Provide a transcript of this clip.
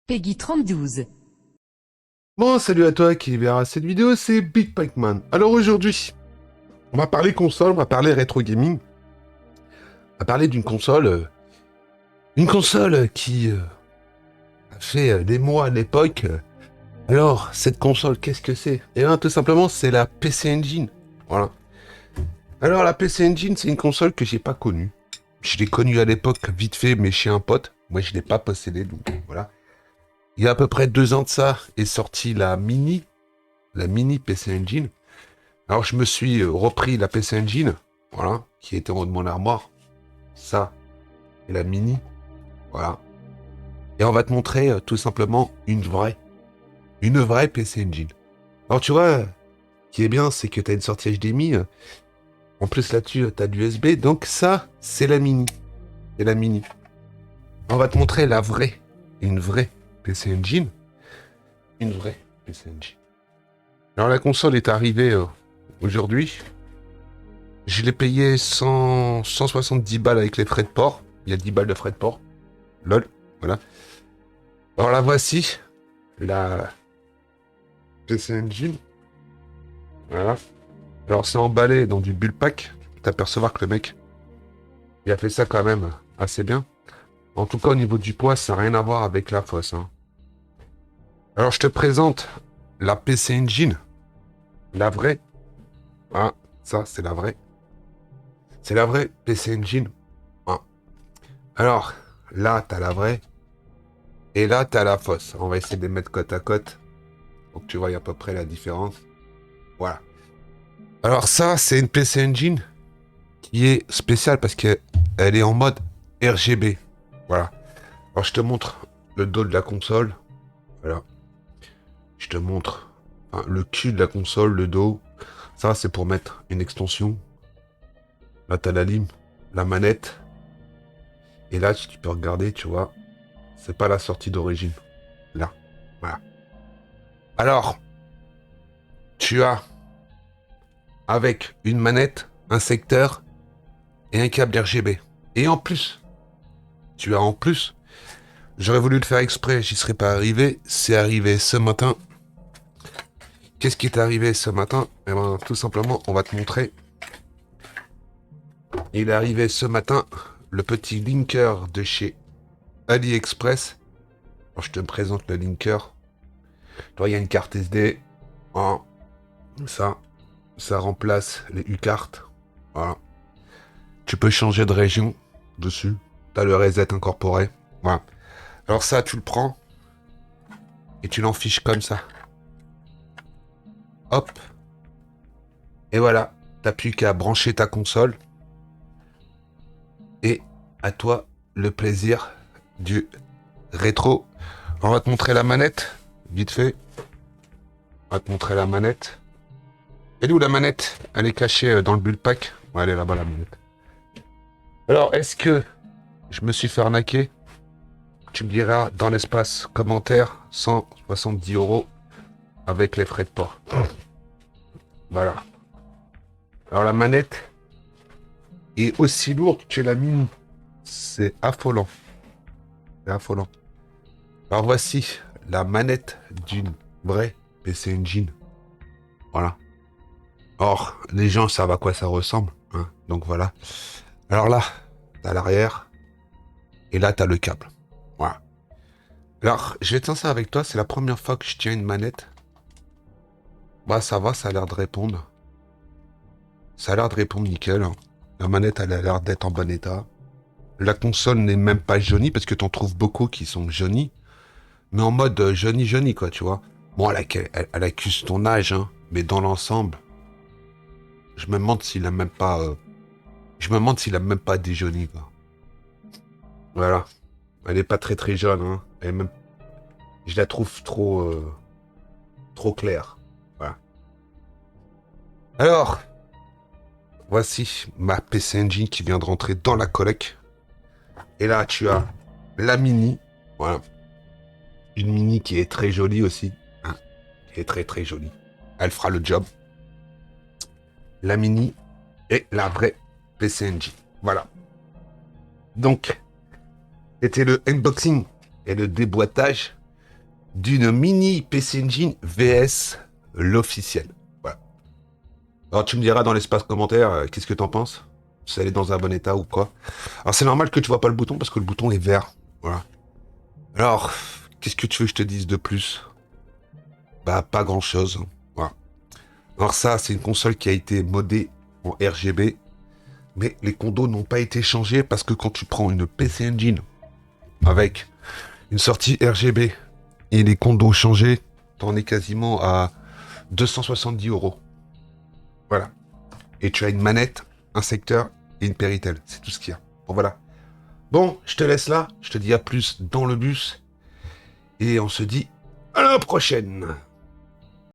Peggy 32. Bon, salut à toi qui verra cette vidéo, c'est Big Pac-Man. Alors aujourd'hui, on va parler console, on va parler rétro gaming. On va parler d'une console, qui a fait des mois à l'époque. Alors, cette console, qu'est-ce que c'est? Eh bien, tout simplement, c'est la PC Engine. Voilà. Alors, la PC Engine, c'est une console que j'ai pas connue. Je l'ai connue à l'époque, vite fait, mais chez un pote. Moi, je l'ai pas possédée, donc voilà. Il y a à peu près 2 ans de ça, est sortie la mini PC Engine. Alors je me suis repris la PC Engine, voilà, qui était en haut de mon armoire. Ça, et la mini, voilà. Et on va te montrer tout simplement une vraie PC Engine. Alors tu vois, ce qui est bien, c'est que tu as une sortie HDMI. En plus là-dessus, tu as du USB. Donc ça, c'est la mini. C'est la mini. On va te montrer une vraie PC Engine. Une vraie PC Engine. Alors la console est arrivée aujourd'hui. Je l'ai payé 170 balles avec les frais de port. Il y a 10 balles de frais de port. Lol. Voilà. Alors la voici. La PC Engine. Voilà. Alors c'est emballé dans du Bullpack. Tu peux t'apercevoir que le mec, il a fait ça quand même assez bien. En tout cas au niveau du poids, ça n'a rien à voir avec la fosse. Hein. Alors je te présente la PC Engine. La vraie. Ah, ça c'est la vraie. C'est la vraie PC Engine. Ah. Alors, là, t'as la vraie. Et là, t'as la fausse. On va essayer de les mettre côte à côte. Pour que tu vois à peu près la différence. Voilà. Alors ça, c'est une PC Engine qui est spéciale parce qu'elle est en mode RGB. Voilà. Alors je te montre le dos de la console. Voilà. Je te montre le cul de la console, le dos. Ça, c'est pour mettre une extension. Là, t'as la lime, la manette. Et là, si tu peux regarder, tu vois, c'est pas la sortie d'origine. Là. Voilà. Alors, tu as, avec une manette, un secteur et un câble RGB. Et en plus, j'aurais voulu le faire exprès, j'y serais pas arrivé, c'est arrivé ce matin. Qu'est-ce qui est arrivé ce matin? Eh ben, tout simplement, on va te montrer. Il est arrivé ce matin, le petit linker de chez AliExpress. Alors, je te présente le linker. Toi, il y a une carte SD. Voilà. Ça remplace les U-cartes. Voilà. Tu peux changer de région dessus. T'as le reset incorporé. Voilà. Alors ça, tu le prends et tu l'enfiches comme ça. Hop. Et voilà. T'as plus qu'à brancher ta console. Et à toi le plaisir du rétro. On va te montrer la manette. Vite fait. On va te montrer la manette. Elle est où la manette? Elle est cachée dans le Bullpack. Ouais, elle est là-bas la manette. Alors, est-ce que je me suis fait arnaquer? Tu me diras dans l'espace commentaire, 170 € avec les frais de port. Voilà. Alors la manette est aussi lourde que la mine. C'est affolant. C'est affolant. Alors voici la manette d'une vraie PC Engine. Voilà. Or, les gens savent à quoi ça ressemble. Hein. Donc voilà. Alors là, t'as l'arrière. Et là, t'as le câble. Voilà. Alors, je vais être sincère avec toi, c'est la première fois que je tiens une manette. Bah ça va, ça a l'air de répondre. Ça a l'air de répondre nickel. Hein. La manette, elle a l'air d'être en bon état. La console n'est même pas jaunie, parce que t'en trouves beaucoup qui sont jaunis. Mais en mode jauni, quoi, tu vois. Bon, elle accuse ton âge, hein. Mais dans l'ensemble, je me demande s'il a même pas... déjauni, quoi. Voilà. Elle est pas très très jaune, hein. Elle est même... Je la trouve trop claire. Voilà. Alors... Voici ma PC Engine qui vient de rentrer dans la collecte. Et là, tu as la mini. Voilà. Une mini qui est très jolie aussi. Hein, qui est très très jolie. Elle fera le job. La mini et la vraie PC Engine. Voilà. Donc, c'était le unboxing et le déboîtage d'une mini PC Engine VS l'officiel. Voilà. Alors tu me diras dans l'espace commentaire, qu'est-ce que t'en penses? Si elle est dans un bon état ou quoi. Alors c'est normal que tu vois pas le bouton parce que le bouton est vert. Voilà. Alors, qu'est-ce que tu veux que je te dise de plus? Bah pas grand chose. Voilà. Alors ça, c'est une console qui a été modée en RGB. Mais les condos n'ont pas été changés parce que quand tu prends une PC Engine avec une sortie RGB et les condos changés, t'en es quasiment à 270 €. Voilà. Et tu as une manette, un secteur et une Péritel. C'est tout ce qu'il y a. Bon, voilà. Bon, je te laisse là. Je te dis à plus dans le bus. Et on se dit à la prochaine.